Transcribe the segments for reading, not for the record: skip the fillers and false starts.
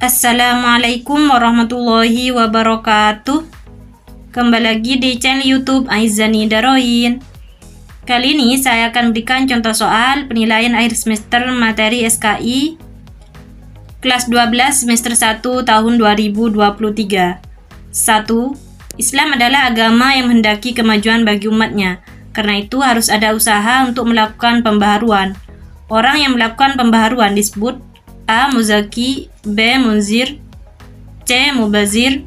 Assalamualaikum warahmatullahi wabarakatuh. Kembali lagi di channel YouTube Aizani Daroin. Kali ini saya akan berikan contoh soal penilaian akhir semester materi SKI kelas 12 semester 1 tahun 2023. 1. Islam adalah agama yang menghendaki kemajuan bagi umatnya. Karena itu harus ada usaha untuk melakukan pembaharuan. Orang yang melakukan pembaharuan disebut A. Muzaki, B. Munzir, C. Mubazir,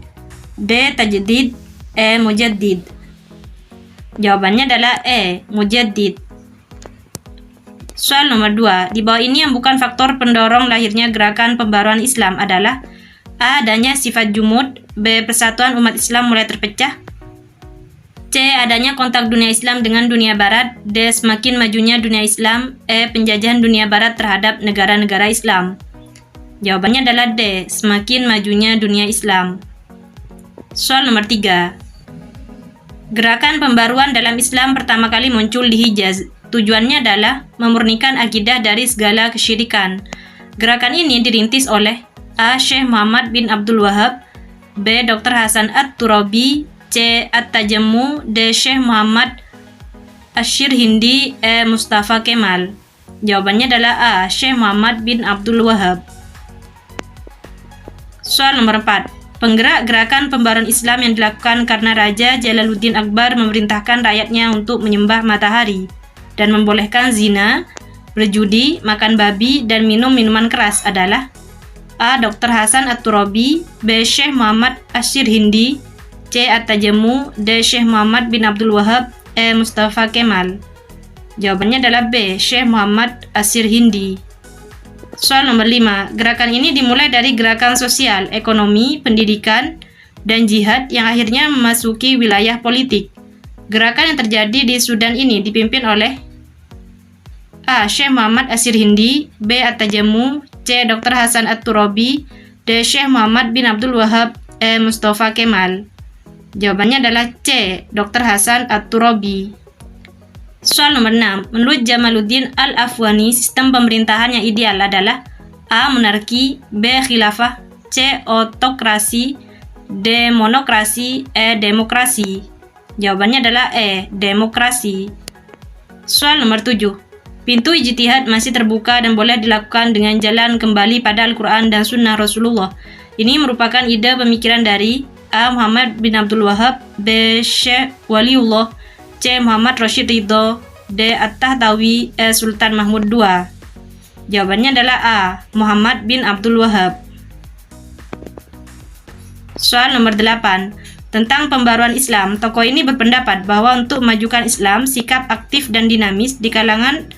D. Tajdid, E. Mujaddid. Jawabannya adalah E. Mujaddid. Soal nomor 2. Di bawah ini yang bukan faktor pendorong lahirnya gerakan pembaruan Islam adalah A. Adanya sifat jumud, B. Persatuan umat Islam mulai terpecah, C. Adanya kontak dunia Islam dengan dunia Barat, D. Semakin majunya dunia Islam, E. Penjajahan dunia Barat terhadap negara-negara Islam. Jawabannya adalah D. Semakin majunya dunia Islam. Soal nomor 3. Gerakan pembaruan dalam Islam pertama kali muncul di Hijaz. Tujuannya adalah memurnikan akidah dari segala kesyirikan. Gerakan ini dirintis oleh A. Syekh Muhammad bin Abdul Wahab, B. Dr. Hasan At-Turabi, C. At-Tajammu, D. Syekh Muhammad Asyirhindi, E. Mustafa Kemal. Jawabannya adalah A. Syekh Muhammad bin Abdul Wahab. Soal nomor 4. Penggerak gerakan pembaruan Islam yang dilakukan karena Raja Jalaluddin Akbar memerintahkan rakyatnya untuk menyembah matahari dan membolehkan zina, berjudi, makan babi, dan minum minuman keras adalah A. Dr. Hasan At-Turabi, B. Syekh Muhammad Asyirhindi, C. At-Tajammu, D. Syekh Muhammad bin Abdul Wahab, E. Mustafa Kemal. Jawabannya adalah B. Syekh Muhammad Asyirhindi. Soal nomor 5. Gerakan ini dimulai dari gerakan sosial, ekonomi, pendidikan, dan jihad yang akhirnya memasuki wilayah politik. Gerakan yang terjadi di Sudan ini dipimpin oleh A. Syekh Muhammad Asyirhindi, B. At-Tajammu, C. Dr. Hasan At-Turabi, D. Syekh Muhammad bin Abdul Wahab, E. Mustafa Kemal. Jawabannya adalah C. Dr. Hasan At-Turabi. Soal nomor 6. Menurut Jamaluddin Al-Afwani, sistem pemerintahan yang ideal adalah A. Monarki, B. Khilafah, C. Otokrasi, D. Monokrasi, E. Demokrasi. Jawabannya adalah E. Demokrasi. Soal nomor 7. Pintu ijtihad masih terbuka dan boleh dilakukan dengan jalan kembali pada Al-Quran dan Sunnah Rasulullah. Ini merupakan ide pemikiran dari A. Muhammad bin Abdul Wahab, B. Syekh Waliullah, C. Muhammad Rashid Ridho, D. At-Tahtawi, E. Sultan Mahmud II. Jawabannya adalah A. Muhammad bin Abdul Wahab. Soal nomor 8. Tentang pembaruan Islam, tokoh ini berpendapat bahwa untuk memajukan Islam, sikap aktif dan dinamis di kalangan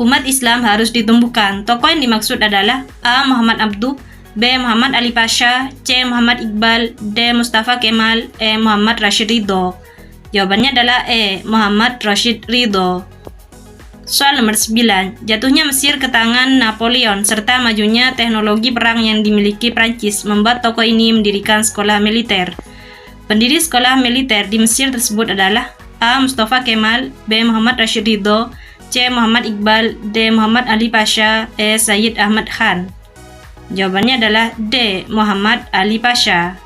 umat Islam harus ditumbuhkan. Tokoh yang dimaksud adalah A. Muhammad Abduh, B. Muhammad Ali Pasha, C. Muhammad Iqbal, D. Mustafa Kemal, E. Muhammad Rashid Ridho. Jawabannya adalah E. Muhammad Rashid Ridho. Soal nomor 9. Jatuhnya Mesir ke tangan Napoleon serta majunya teknologi perang yang dimiliki Prancis membuat tokoh ini mendirikan sekolah militer. Pendiri sekolah militer di Mesir tersebut adalah A. Mustafa Kemal, B. Muhammad Rashid Ridho, C. Muhammad Iqbal, D. Muhammad Ali Pasha, E. Sayyid Ahmad Khan. Jawabannya adalah D. Muhammad Ali Pasha.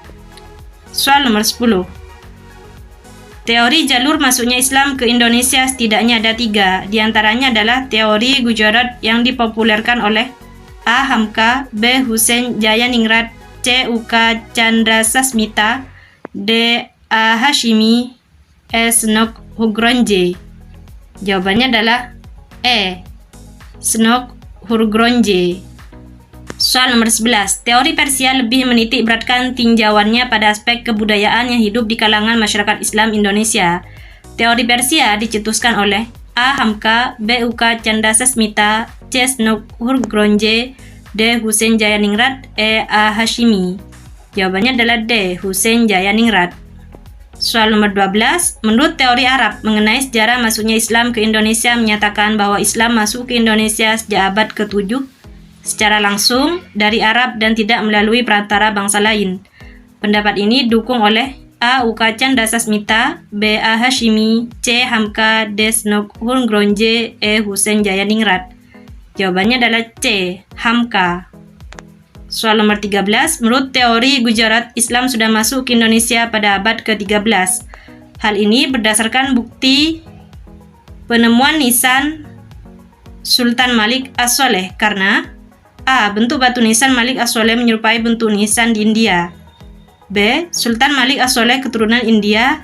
Soal nomor 10. Teori jalur masuknya Islam ke Indonesia setidaknya ada 3. Di antaranya adalah teori Gujarat yang dipopulerkan oleh A. Hamka, B. Hussein Jayaningrat, C. U.K. Chandrasasmita, D. A. Hashimi, E. Snok Hurgronje. Jawabannya adalah E. Snok Hurgronje. Soal nomor 11. Teori Persia lebih menitik beratkan tinjauannya pada aspek kebudayaan yang hidup di kalangan masyarakat Islam Indonesia. Teori Persia dicetuskan oleh A. Hamka, B. U.K. Chandrasasmita, C. Snok Hurgronje, D. Hussein Jayaningrat, E. A. Hashimi. Jawabannya adalah D. Hussein Jayaningrat. Soal nomor 12. Menurut teori Arab mengenai sejarah masuknya Islam ke Indonesia menyatakan bahwa Islam masuk ke Indonesia sejak abad ke-7 secara langsung dari Arab dan tidak melalui perantara bangsa lain. Pendapat ini didukung oleh A. U.K. Chandrasasmita, B. A. Hashimi, C. Hamka, D. Snok Hurgronje, E. Hussein Jayaningrat. Jawabannya adalah C. Hamka. Soal nomor 13, menurut teori Gujarat, Islam sudah masuk ke Indonesia pada abad ke-13. Hal ini berdasarkan bukti penemuan nisan Sultan Malik As-Soleh karena A. Bentuk batu nisan Malik As-Soleh menyerupai bentuk nisan di India. B. Sultan Malik As-Soleh keturunan India.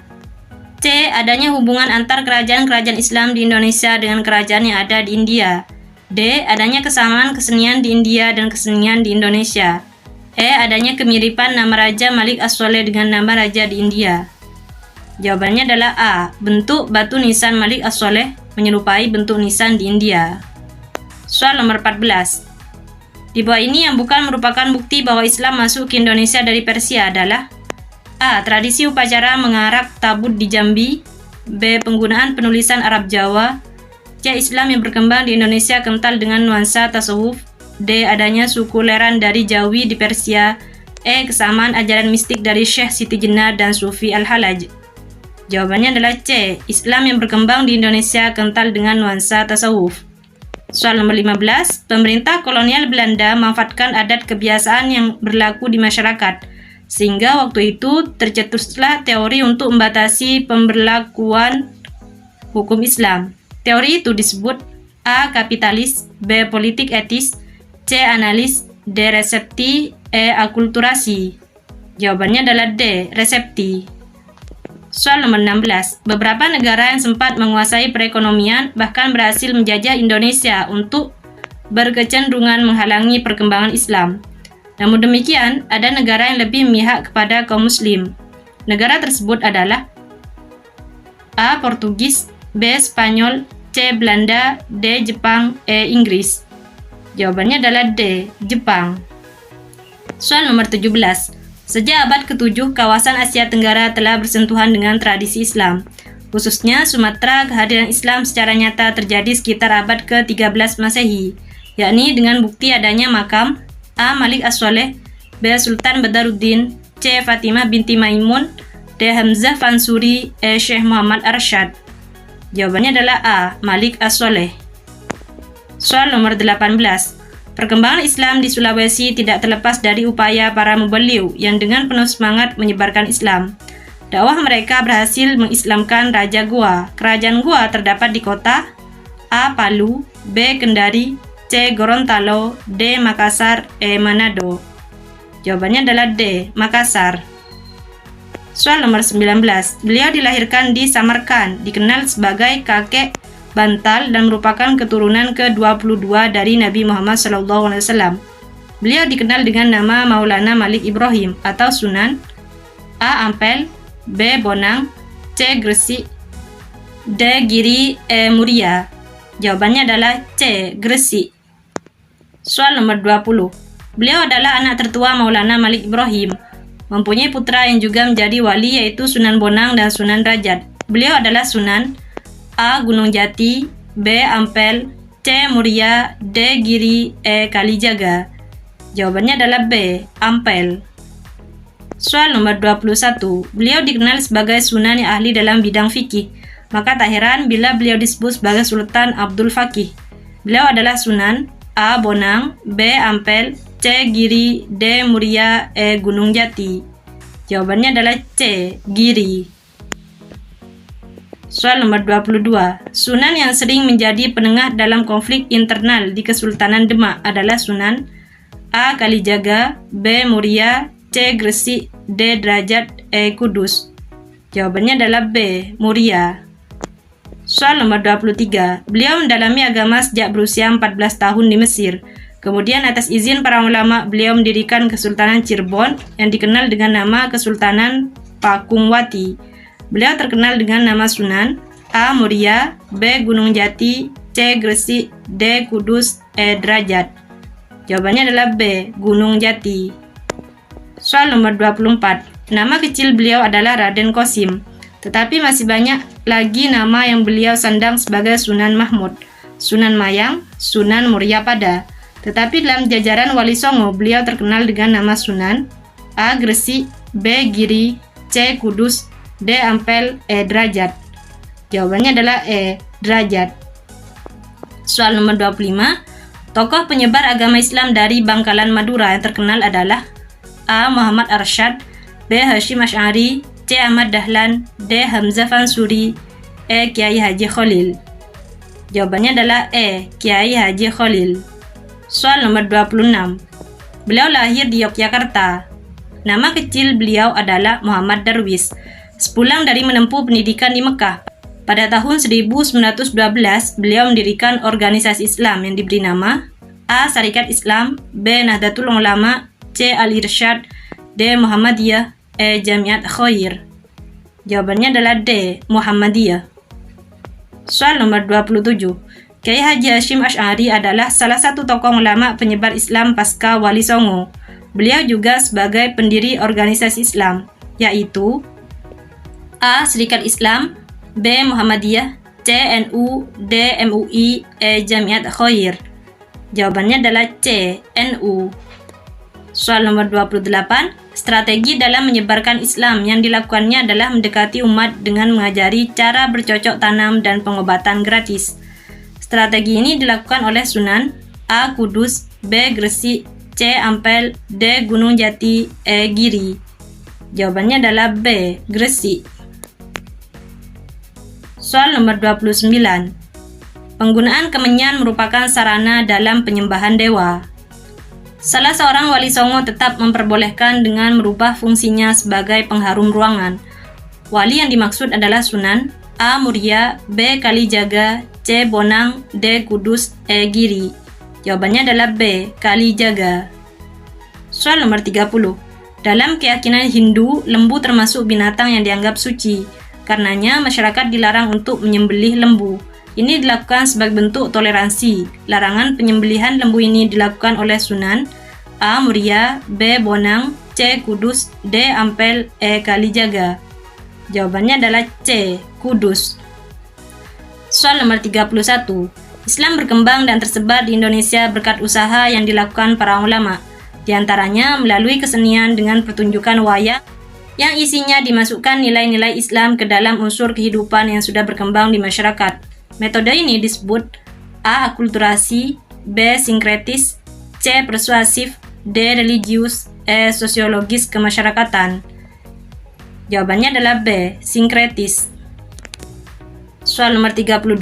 C. Adanya hubungan antar kerajaan-kerajaan Islam di Indonesia dengan kerajaan yang ada di India. D. Adanya kesamaan kesenian di India dan kesenian di Indonesia. E. Adanya kemiripan nama Raja Malik As-Soleh dengan nama Raja di India. Jawabannya adalah A. Bentuk batu nisan Malik As-Soleh menyerupai bentuk nisan di India. Soal nomor 14. Di bawah ini yang bukan merupakan bukti bahwa Islam masuk ke Indonesia dari Persia adalah A. Tradisi upacara mengarak tabut di Jambi. B. Penggunaan penulisan Arab Jawa. C. Islam yang berkembang di Indonesia kental dengan nuansa tasawuf. D. Adanya suku Leran dari Jawi di Persia. E. Kesamaan ajaran mistik dari Syekh Siti Jenar dan Sufi Al-Halaj. Jawabannya adalah C. Islam yang berkembang di Indonesia kental dengan nuansa tasawuf. Soal nomor 15. Pemerintah kolonial Belanda memanfaatkan adat kebiasaan yang berlaku di masyarakat, sehingga waktu itu tercetuslah teori untuk membatasi pemberlakuan hukum Islam. Teori itu disebut A. Kapitalis, B. Politik etis, C. Analis, D. Resepti, E. Akulturasi. Jawabannya adalah D. Resepti. Soal nomor 16. Beberapa negara yang sempat menguasai perekonomian bahkan berhasil menjajah Indonesia untuk berkecenderungan menghalangi perkembangan Islam. Namun demikian, ada negara yang lebih memihak kepada kaum muslim. Negara tersebut adalah A. Portugis, B. Spanyol, C. Belanda, D. Jepang, E. Inggris. Jawabannya adalah D. Jepang. Soal nomor 17. Sejak abad ke-7, kawasan Asia Tenggara telah bersentuhan dengan tradisi Islam. Khususnya Sumatera, kehadiran Islam secara nyata terjadi sekitar abad ke-13 Masehi, yakni dengan bukti adanya makam A. Malik As-Soleh, B. Sultan Badaruddin, C. Fatimah binti Maimun, D. Hamzah Fansuri, E. Syekh Muhammad Arsyad. Jawabannya adalah A. Malik As-Soleh. Soal nomor 18. Perkembangan Islam di Sulawesi tidak terlepas dari upaya para mubaliw yang dengan penuh semangat menyebarkan Islam. Dakwah mereka berhasil mengislamkan Raja Goa. Kerajaan Goa terdapat di kota A. Palu, B. Kendari, C. Gorontalo, D. Makassar, E. Manado. Jawabannya adalah D. Makassar. Soal nomor 19. Beliau dilahirkan di Samarkand, dikenal sebagai kakek Bantal dan merupakan keturunan ke-22 dari Nabi Muhammad SAW. Beliau dikenal dengan nama Maulana Malik Ibrahim atau Sunan. A. Ampel, B. Bonang, C. Gresik, D. Giri, E. Muria. Jawabannya adalah C. Gresik. Soal nomor 20. Beliau adalah anak tertua Maulana Malik Ibrahim. Mempunyai putra yang juga menjadi wali yaitu Sunan Bonang dan Sunan Rajat. Beliau adalah Sunan A. Gunung Jati, B. Ampel, C. Muria, D. Giri, E. Kalijaga. Jawabannya adalah B. Ampel. Soal nomor 21. Beliau dikenal sebagai Sunan yang ahli dalam bidang fikih. Maka tak heran bila beliau disebut sebagai Sultan Abdul Fakih. Beliau adalah Sunan A. Bonang, B. Ampel, C. Giri, D. Muria, E. Gunung Jati. Jawabannya adalah C. Giri. Soal nomor 22. Sunan yang sering menjadi penengah dalam konflik internal di Kesultanan Demak adalah Sunan A. Kalijaga, B. Muria, C. Gresik, D. Derajat, E. Kudus. Jawabannya adalah B. Muria. Soal nomor 23. Beliau mendalami agama sejak berusia 14 tahun di Mesir. Kemudian atas izin para ulama, beliau mendirikan Kesultanan Cirebon yang dikenal dengan nama Kesultanan Pakungwati. Beliau terkenal dengan nama Sunan A. Muria, B. Gunung Jati, C. Gresik, D. Kudus, E. Derajat. Jawabannya adalah B. Gunung Jati. Soal nomor 24. Nama kecil beliau adalah Raden Qasim, tetapi masih banyak lagi nama yang beliau sandang sebagai Sunan Mahmud, Sunan Mayang, Sunan Muria Pada. Tetapi dalam jajaran Wali Songo, beliau terkenal dengan nama Sunan A. Gresik, B. Giri, C. Kudus, D. Ampel, E. Derajat. Jawabannya adalah E. Derajat. Soal nomor 25. Tokoh penyebar agama Islam dari Bangkalan Madura yang terkenal adalah A. Muhammad Arsyad, B. Hashim Asy'ari, C. Ahmad Dahlan, D. Hamzah Fansuri, E. Kiai Haji Khalil. Jawabannya adalah E. Kiai Haji Khalil. Soal nomor 26. Beliau lahir di Yogyakarta. Nama kecil beliau adalah Muhammad Darwis. Sepulang dari menempuh pendidikan di Mekah, pada tahun 1912 beliau mendirikan organisasi Islam yang diberi nama A. Syarikat Islam, B. Nahdlatul Ulama, C. Al-Irsyad, D. Muhammadiyah, E. Jamiat Khair. Jawabannya adalah D. Muhammadiyah. Soal nomor 27. Kiai Haji Hashim Asy'ari adalah salah satu tokoh ulama penyebar Islam pasca Wali Songo. Beliau juga sebagai pendiri organisasi Islam, yaitu A. Syarikat Islam, B. Muhammadiyah, C. NU, D. MUI, E. Jamiat Khair. Jawabannya adalah C. NU. Soal nomor 28. Strategi dalam menyebarkan Islam yang dilakukannya adalah mendekati umat dengan mengajari cara bercocok tanam dan pengobatan gratis. Strategi ini dilakukan oleh Sunan A. Kudus, B. Gresik, C. Ampel, D. Gunung Jati, E. Giri. Jawabannya adalah B. Gresik. Soal nomor 29. Penggunaan kemenyan merupakan sarana dalam penyembahan dewa. Salah seorang wali songo tetap memperbolehkan dengan merubah fungsinya sebagai pengharum ruangan. Wali yang dimaksud adalah Sunan A. Muria, B. Kalijaga, C. Bonang, D. Kudus, E. Giri. Jawabannya adalah B. Kalijaga. Soal nomor 30. Dalam keyakinan Hindu, lembu termasuk binatang yang dianggap suci. Karenanya, masyarakat dilarang untuk menyembelih lembu. Ini dilakukan sebagai bentuk toleransi. Larangan penyembelihan lembu ini dilakukan oleh Sunan A. Muria, B. Bonang, C. Kudus, D. Ampel, E. Kalijaga. Jawabannya adalah C. Kudus. Soal nomor 31. Islam berkembang dan tersebar di Indonesia berkat usaha yang dilakukan para ulama. Di antaranya melalui kesenian dengan pertunjukan wayang yang isinya dimasukkan nilai-nilai Islam ke dalam unsur kehidupan yang sudah berkembang di masyarakat. Metode ini disebut A. Akulturasi, B. Sinkretis, C. Persuasif, D. Religius, E. Sosiologis kemasyarakatan. Jawabannya adalah B. Sinkretis. Soal nomor 32.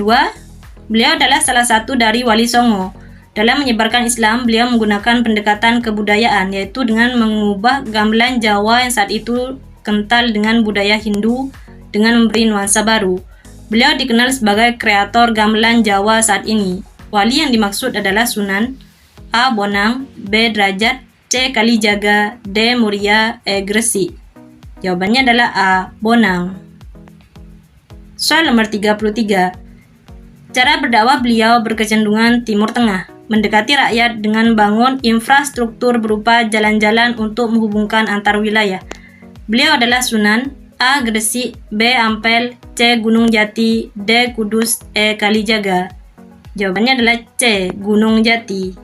Beliau adalah salah satu dari Wali Songo. Dalam menyebarkan Islam, beliau menggunakan pendekatan kebudayaan, yaitu dengan mengubah gamelan Jawa yang saat itu kental dengan budaya Hindu dengan memberi nuansa baru. Beliau dikenal sebagai kreator gamelan Jawa saat ini. Wali yang dimaksud adalah Sunan A. Bonang, B. Derajat, C. Kalijaga, D. Muria, E. Gresik. Jawabannya adalah A. Bonang. Soal nomor 33. Cara berdakwah beliau berkecenderungan Timur Tengah, mendekati rakyat dengan bangun infrastruktur berupa jalan-jalan untuk menghubungkan antar wilayah. Beliau adalah Sunan A. Gresik, B. Ampel, C. Gunung Jati, D. Kudus, E. Kalijaga. Jawabannya adalah C. Gunung Jati.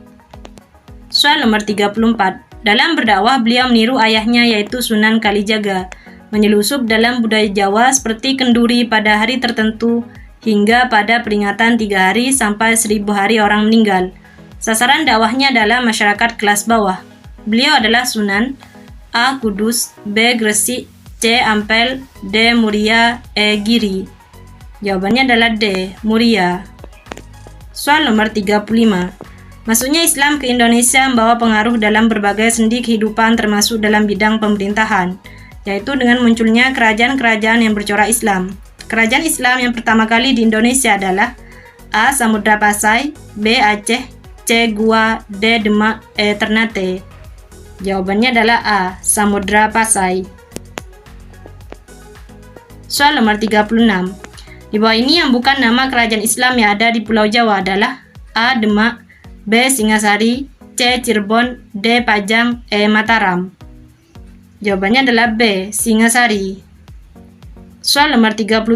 Soal nomor 34. Dalam berdakwah beliau meniru ayahnya yaitu Sunan Kalijaga, menyelusup dalam budaya Jawa seperti kenduri pada hari tertentu hingga pada peringatan 3 hari sampai 1000 hari orang meninggal. Sasaran dakwahnya adalah masyarakat kelas bawah. Beliau adalah Sunan A. Kudus, B. Gresik, C. Ampel, D. Muria, E. Giri. Jawabannya adalah D. Muria. Soal nomor 35. Masuknya Islam ke Indonesia membawa pengaruh dalam berbagai sendi kehidupan termasuk dalam bidang pemerintahan, yaitu dengan munculnya kerajaan-kerajaan yang bercorak Islam. Kerajaan Islam yang pertama kali di Indonesia adalah A. Samudra Pasai, B. Aceh, C. Gua, D. Demak, E. Ternate. Jawabannya adalah A. Samudra Pasai. Soal nomor 36. Di bawah ini yang bukan nama kerajaan Islam yang ada di Pulau Jawa adalah A. Demak, B. Singasari, C. Cirebon, D. Pajang, E. Mataram. Jawabannya adalah B. Singasari. Soal nomor 37.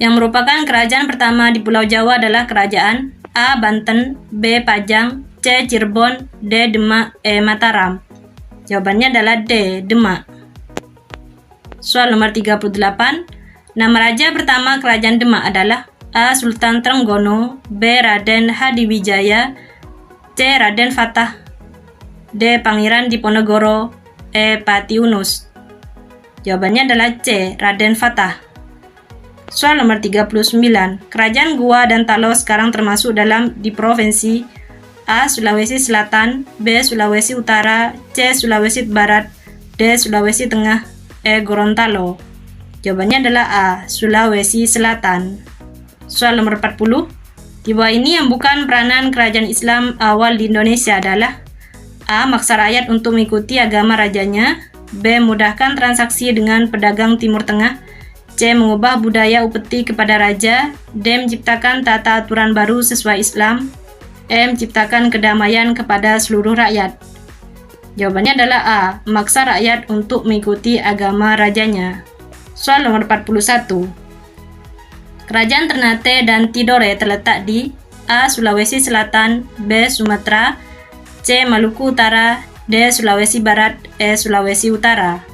Yang merupakan kerajaan pertama di Pulau Jawa adalah kerajaan A. Banten, B. Pajang, C. Cirebon, D. Demak, E. Mataram. Jawabannya adalah D. Demak. Soal nomor 38. Nama raja pertama kerajaan Demak adalah A. Sultan Trenggono, B. Raden Hadiwijaya, C. Raden Fatah. D. Pangeran Diponegoro. E. Patiunus. Jawabannya adalah C. Raden Fatah. Soal nomor 39. Kerajaan Goa dan Talo sekarang termasuk di provinsi A. Sulawesi Selatan, B. Sulawesi Utara, C. Sulawesi Barat, D. Sulawesi Tengah, E. Gorontalo. Jawabannya adalah A. Sulawesi Selatan. Soal nomor 40. Di bawah ini yang bukan peranan kerajaan Islam awal di Indonesia adalah A. Maksa rakyat untuk mengikuti agama rajanya, B. Mudahkan transaksi dengan pedagang Timur Tengah, C. Mengubah budaya upeti kepada raja, D. Menciptakan tata aturan baru sesuai Islam, E. Menciptakan kedamaian kepada seluruh rakyat. Jawabannya adalah A. Memaksa rakyat untuk mengikuti agama rajanya. Soal nomor 41. Kerajaan Ternate dan Tidore terletak di A. Sulawesi Selatan, B. Sumatera, C. Maluku Utara, D. Sulawesi Barat, E. Sulawesi Utara.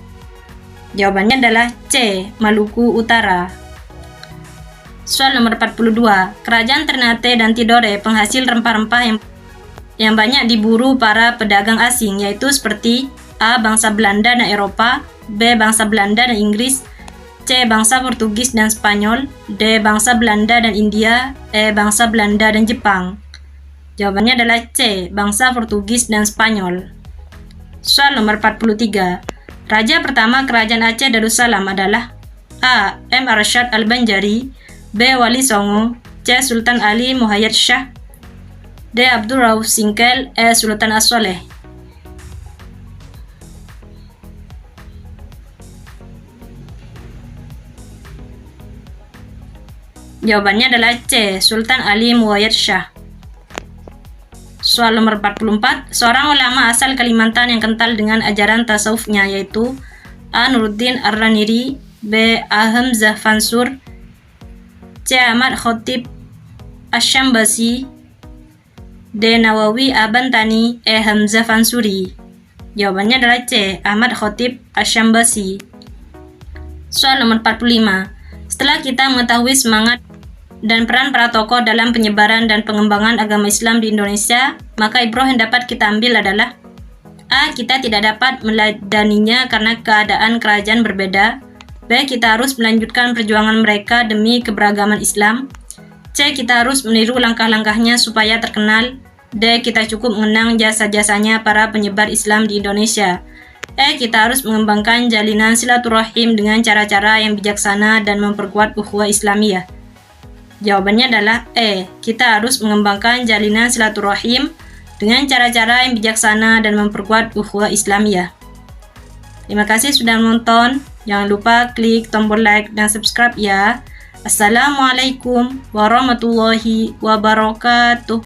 Jawabannya adalah C. Maluku Utara. Soal nomor 42. Kerajaan Ternate dan Tidore penghasil rempah-rempah yang banyak diburu para pedagang asing, yaitu seperti A. Bangsa Belanda dan Eropa, B. Bangsa Belanda dan Inggris, C. Bangsa Portugis dan Spanyol, D. Bangsa Belanda dan India, E. Bangsa Belanda dan Jepang. Jawabannya adalah C. Bangsa Portugis dan Spanyol. Soal nomor 43. Raja pertama Kerajaan Aceh Darussalam adalah A. M. Arsyad Al-Banjari, B. Wali Songo, C. Sultan Ali Muhayyad Shah, D. Abdul Rauf Singkel, E. Sultan As-Soleh. Jawabannya adalah C. Sultan Ali Muhayyad Shah. Soal nomor 44. Seorang ulama asal Kalimantan yang kental dengan ajaran tasawufnya, yaitu A. Nuruddin Ar-Raniri, B. A. Hamzah Fansur, C. Ahmad Khotib Asy-Syambasi, D. Nawawi Abantani, E. Hamzah Fansuri. Jawabannya adalah C. Ahmad Khotib Asy-Syambasi. Soal nomor 45. Setelah kita mengetahui semangat dan peran para tokoh dalam penyebaran dan pengembangan agama Islam di Indonesia, maka ibrah yang dapat kita ambil adalah A. Kita tidak dapat meladaninya karena keadaan kerajaan berbeda, B. Kita harus melanjutkan perjuangan mereka demi keberagaman Islam, C. Kita harus meniru langkah-langkahnya supaya terkenal, D. Kita cukup mengenang jasa-jasanya para penyebar Islam di Indonesia, E. Kita harus mengembangkan jalinan silaturahim dengan cara-cara yang bijaksana dan memperkuat ukhuwah Islamiyah. Jawabannya adalah E. Kita harus mengembangkan jalinan silaturahim dengan cara-cara yang bijaksana dan memperkuat ukhuwah Islamiyah. Terima kasih sudah menonton. Jangan lupa klik tombol like dan subscribe ya. Assalamualaikum warahmatullahi wabarakatuh.